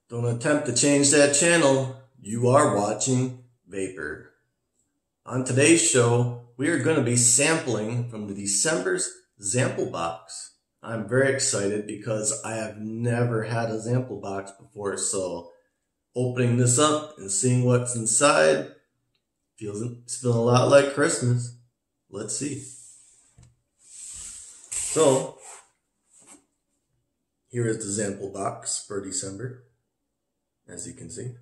Don't attempt to change that channel. You are watching Vapor. On today's show, we are going to be sampling from the December Zample Box. I'm very excited because I have never had a Zample Box before, so opening this up and seeing what's inside it's feeling a lot like Christmas. Let's see. So, here is the Zample Box for December. As you can see,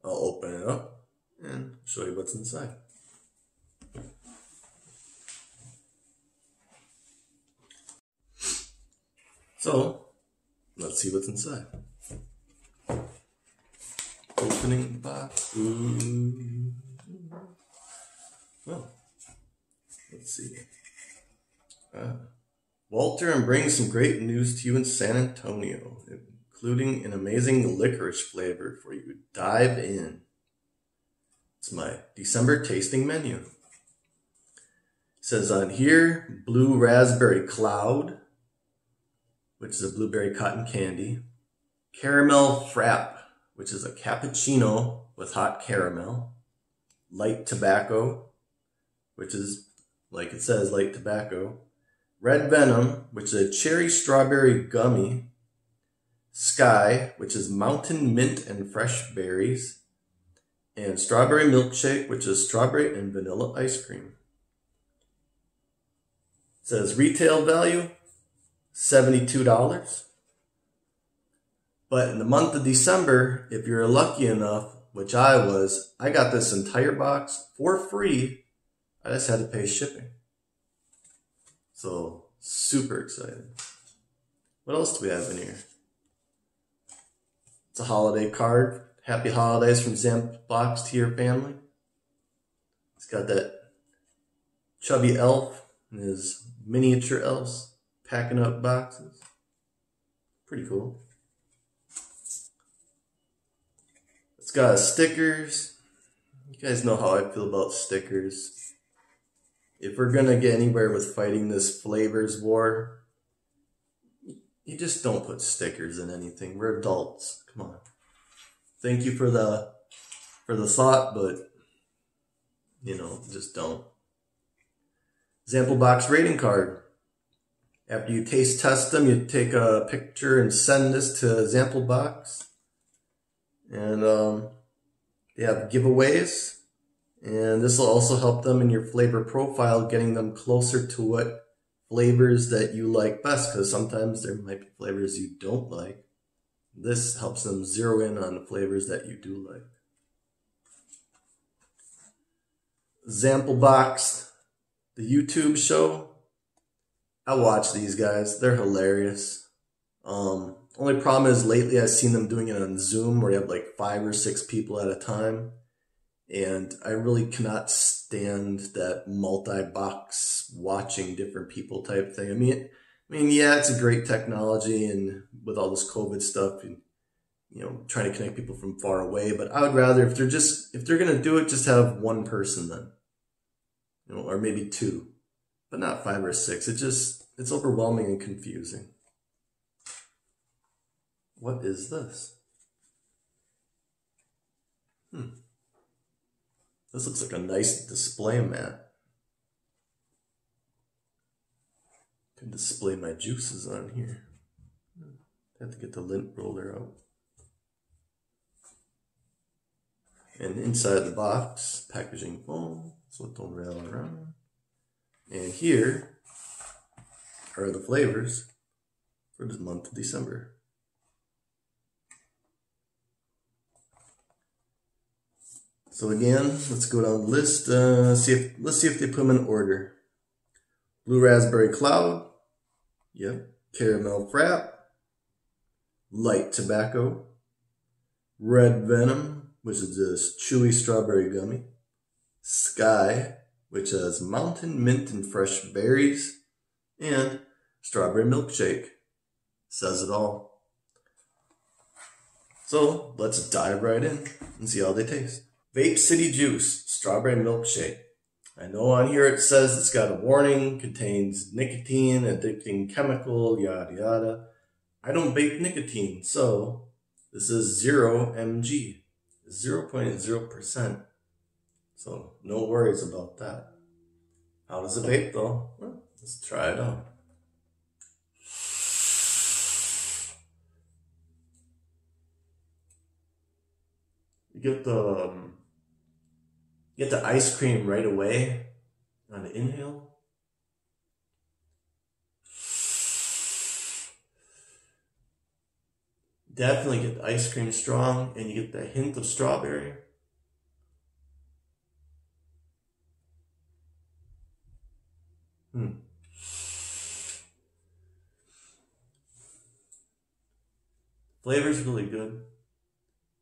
I'll open it up and show you what's inside. So, let's see what's inside. Opening the box. Ooh. Well, let's see. Walter, I'm bringing some great news to you in San Antonio, including an amazing licorice flavor for you. Dive in. It's my December tasting menu. It says on here, Blue Raspberry Cloud, which is a blueberry cotton candy. Caramel Frap, which is a cappuccino with hot caramel. Light Tobacco, which is, like it says, light tobacco. Red Venom, which is a cherry strawberry gummy. Sky, which is mountain mint and fresh berries, and strawberry milkshake, which is strawberry and vanilla ice cream. It says retail value, $72. But in the month of December, if you're lucky enough, which I was, I got this entire box for free. I just had to pay shipping. So, super excited. What else do we have in here? It's a holiday card. Happy holidays from Zample Box to your family. It's got that chubby elf and his miniature elves packing up boxes. Pretty cool. It's got stickers. You guys know how I feel about stickers. If we're gonna get anywhere with fighting this flavors war, you just don't put stickers in anything. We're adults. Come on. Thank you for the thought, but you know, just don't. Zample Box rating card. After you taste test them, you take a picture and send this to Zample Box. And they have giveaways. And this will also help them in your flavor profile, getting them closer to what flavors that you like best, because sometimes there might be flavors you don't like. This helps them zero in on the flavors that you do like. Zample Box, the YouTube show. I watch these guys. They're hilarious. Only problem is lately I've seen them doing it on Zoom where you have like 5 or 6 people at a time. And I really cannot stand that multi-box watching different people type thing. I mean, yeah, it's a great technology, and with all this COVID stuff, and you know, trying to connect people from far away. But I would rather, if they're gonna do it, just have one person then, you know, or maybe 2, but not 5 or 6. It's overwhelming and confusing. What is this? This looks like a nice display mat. Can display my juices on here. I have to get the lint roller out. And inside the box, packaging foam, so it don't rail around. And here are the flavors for the month of December. So again, let's go down the list. Let's see if they put them in order. Blue Raspberry Cloud. Yep. Caramel Frap. Light Tobacco. Red Venom, which is this chewy strawberry gummy. Sky, which has mountain mint and fresh berries. And strawberry milkshake. Says it all. So let's dive right in and see how they taste. Vape City Juice, strawberry milkshake. I know on here it says it's got a warning, contains nicotine, addicting chemical, yada yada. I don't vape nicotine, so This is 0 mg, 0.0%. So no worries about that. How does it vape though? Well, let's try it out. You get the ice cream right away on the inhale. Definitely get the ice cream strong, and you get the hint of strawberry. Flavor's really good.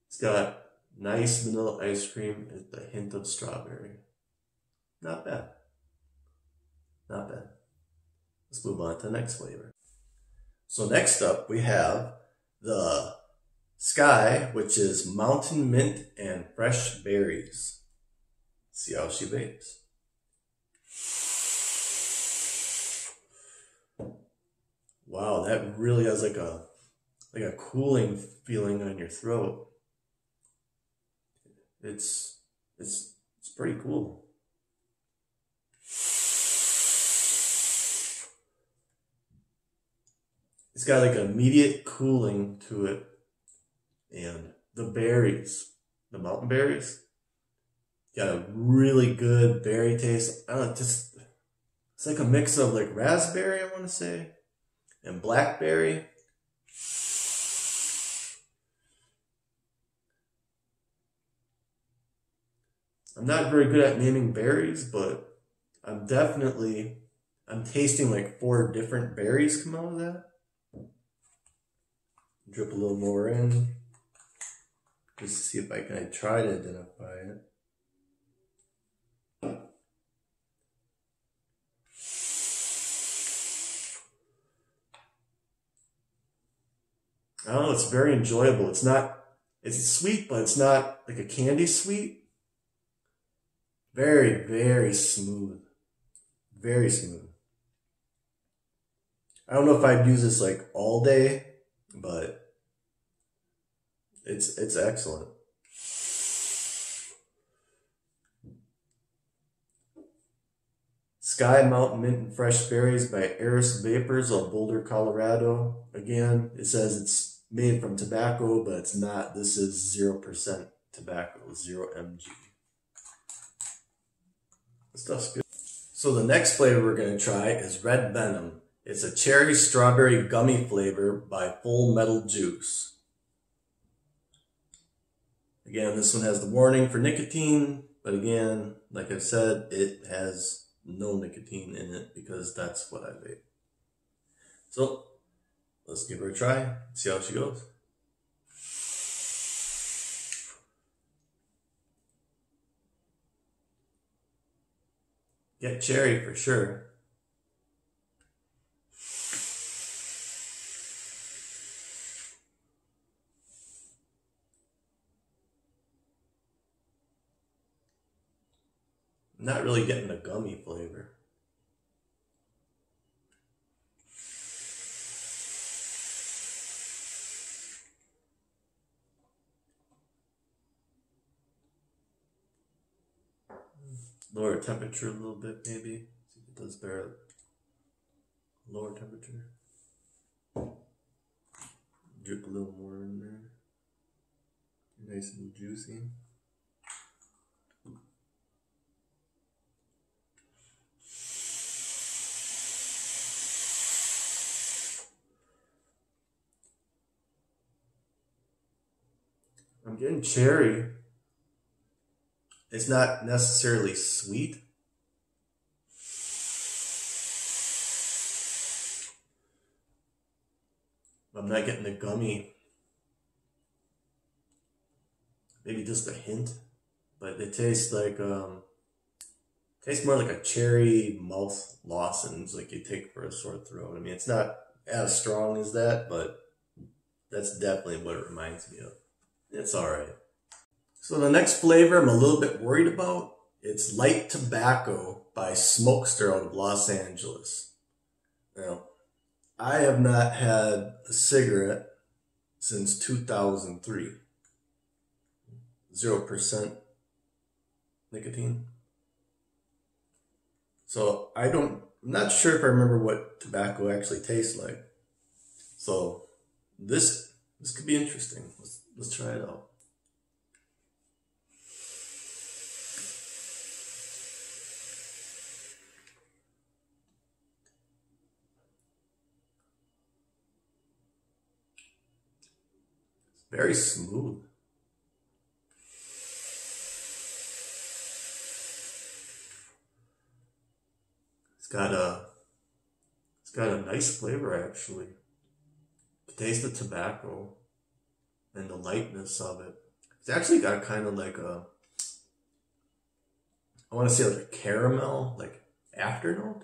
It's got nice vanilla ice cream and the hint of strawberry. Not bad. Not bad. Let's move on to the next flavor. So next up we have the Sky, which is mountain mint and fresh berries. Let's see how she vapes. Wow, that really has like a cooling feeling on your throat. It's pretty cool. It's got like immediate cooling to it, and the berries, the mountain berries, got a really good berry taste. I don't know, it's like a mix of like raspberry, I want to say, and blackberry. I'm not very good at naming berries, but I'm tasting like 4 different berries come out of that. Drip a little more in, just to see if I can try to identify it. I don't know, it's very enjoyable. It's sweet, but it's not like a candy sweet. Very, very smooth. Very smooth. I don't know if I'd use this like all day, but it's excellent. Sky Mountain Mint and Fresh Berries by Eris Vapors of Boulder, Colorado. Again, it says it's made from tobacco, but it's not. This is 0% tobacco, 0 mg. This stuff's good. So the next flavor we're going to try is Red Venom. It's a cherry strawberry gummy flavor by Full Metal Juice. Again, this one has the warning for nicotine, but again, like I said, it has no nicotine in it because that's what I vape. So let's give her a try, see how she goes. Get cherry for sure. I'm not really getting the gummy flavor. Lower temperature a little bit, maybe. See if it does better. Lower temperature. Drip a little more in there. Nice and juicy. I'm getting cherry. It's not necessarily sweet. I'm not getting the gummy. Maybe just a hint, but it tastes like tastes more like a cherry mouth lozenge, like you take for a sore throat. I mean, it's not as strong as that, but that's definitely what it reminds me of. It's all right. So the next flavor I'm a little bit worried about, it's Light Tobacco by Smokester out of Los Angeles. Now, I have not had a cigarette since 2003. 0% nicotine. So I'm not sure if I remember what tobacco actually tastes like. So this could be interesting. Let's try it out. It's very smooth. It's got a nice flavor actually. You taste the tobacco and the lightness of it. It's actually got kind of like a, I want to say like a caramel, like afternote.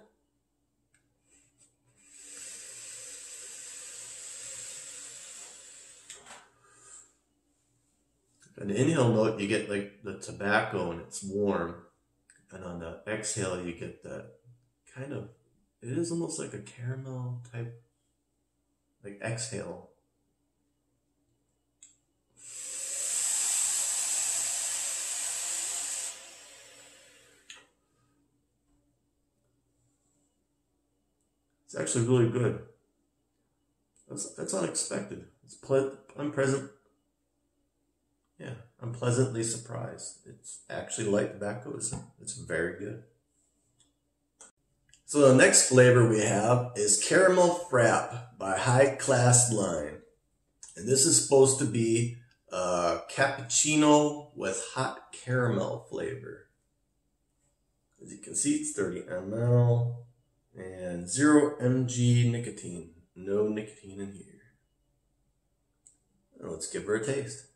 On the inhale note, you get like the tobacco and it's warm. And on the exhale, you get that kind of, it is almost like a caramel type, like exhale. It's actually really good. That's unexpected. I'm pleasantly surprised. It's actually light tobacco. It's very good. So the next flavor we have is Caramel Frap by High Class Line. And this is supposed to be a cappuccino with hot caramel flavor. As you can see, it's 30 ml and 0 mg nicotine. No nicotine in here. Now let's give her a taste.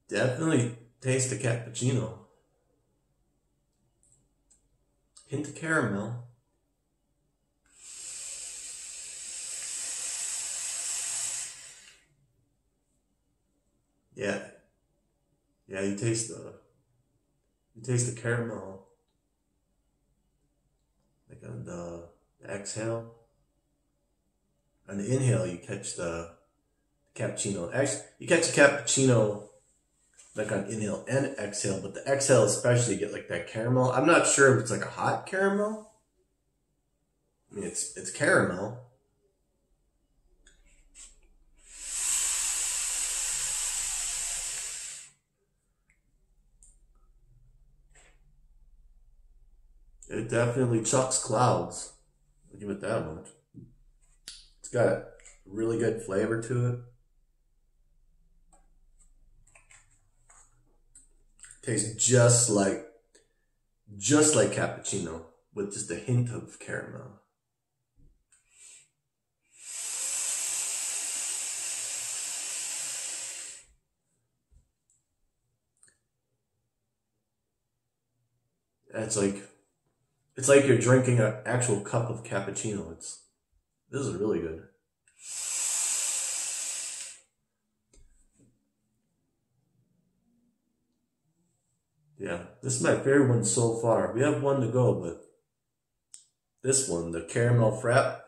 Definitely taste the cappuccino. Hint of caramel. Yeah, you taste the caramel. Like on the exhale. On the inhale, you catch the cappuccino. Actually, you catch the cappuccino like on inhale and exhale, but the exhale especially, you get like that caramel. I'm not sure if it's like a hot caramel. I mean, it's caramel. It definitely chucks clouds. I'll give it that much. It's got a really good flavor to it. Tastes just like cappuccino with just a hint of caramel. It's like you're drinking an actual cup of cappuccino. This is really good. Yeah, this is my favorite one so far. We have one to go, but this one, the Caramel Frap,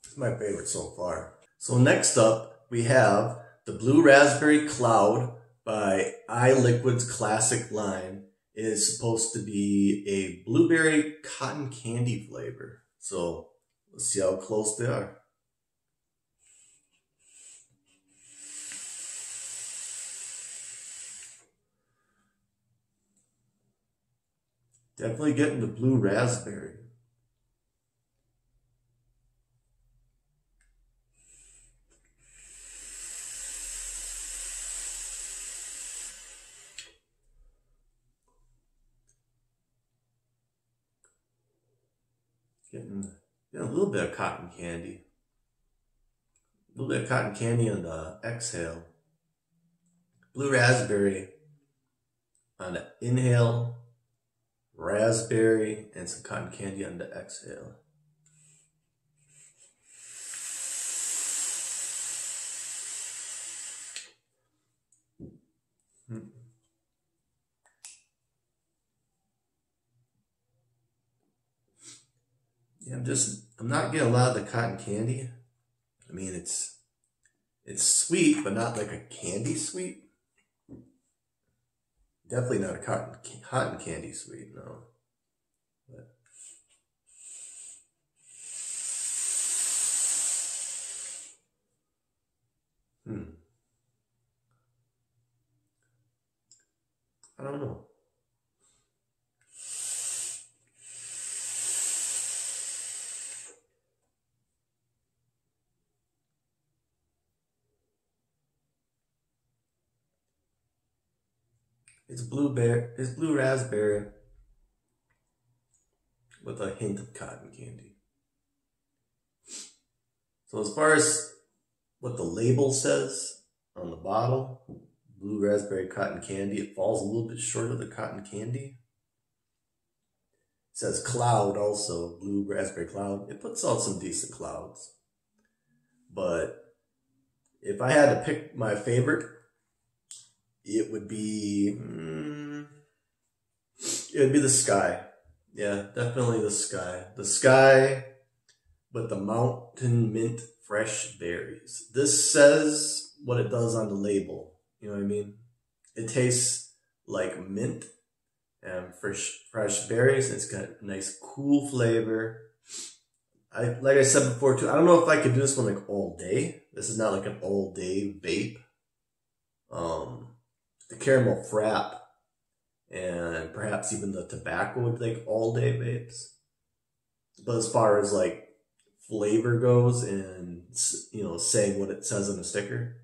is my favorite so far. So next up, we have the Blue Raspberry Cloud by iLiquid's classic line. It is supposed to be a blueberry cotton candy flavor. So let's see how close they are. Definitely getting the blue raspberry. Getting a little bit of cotton candy. A little bit of cotton candy on the exhale. Blue raspberry on the inhale. Raspberry and some cotton candy on the exhale. I'm not getting a lot of the cotton candy. I mean, it's sweet, but not like a candy sweet. Definitely not a cotton candy sweet, no. But I don't know. It's blue raspberry with a hint of cotton candy. So as far as what the label says on the bottle, blue raspberry cotton candy, it falls a little bit short of the cotton candy. It says cloud also, blue raspberry cloud. It puts out some decent clouds. But if I had to pick my favorite, it would be the sky. Yeah, definitely the sky. The sky with the mountain mint fresh berries. This says what it does on the label. You know what I mean? It tastes like mint and fresh berries. It's got a nice cool flavor. Like I said before too, I don't know if I could do this one like all day. This is not like an all day vape. The caramel frap and perhaps even the tobacco would like all day vapes. But as far as like flavor goes and, you know, saying what it says on the sticker,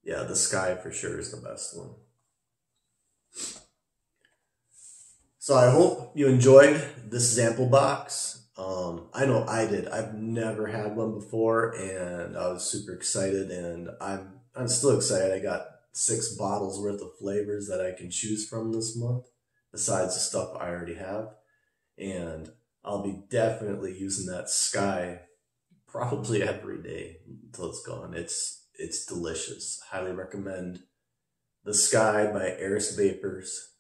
yeah, the sky for sure is the best one. So I hope you enjoyed this Zample box. I know I did. I've never had one before, and I was super excited, and I'm still excited. I got 6 bottles worth of flavors that I can choose from this month, besides the stuff I already have. And I'll be definitely using that sky probably every day until it's gone. It's delicious. Highly recommend the Sky by Eris Vapors.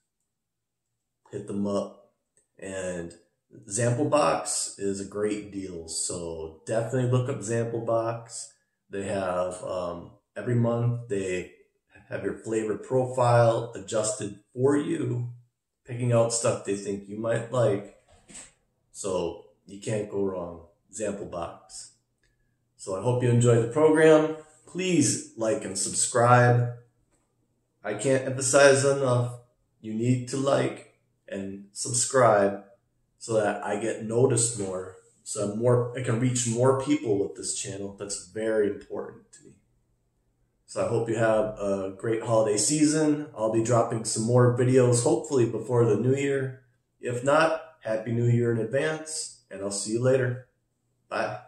Hit them up. And Zample Box is a great deal, so definitely look up Zample Box. They have every month they have your flavor profile adjusted for you, picking out stuff they think you might like. So you can't go wrong. Zample Box. So I hope you enjoyed the program. Please like and subscribe. I can't emphasize enough. You need to like and subscribe so that I get noticed more. So I can reach more people with this channel. That's very important to me. So I hope you have a great holiday season. I'll be dropping some more videos hopefully before the new year. If not, Happy New Year in advance, and I'll see you later. Bye.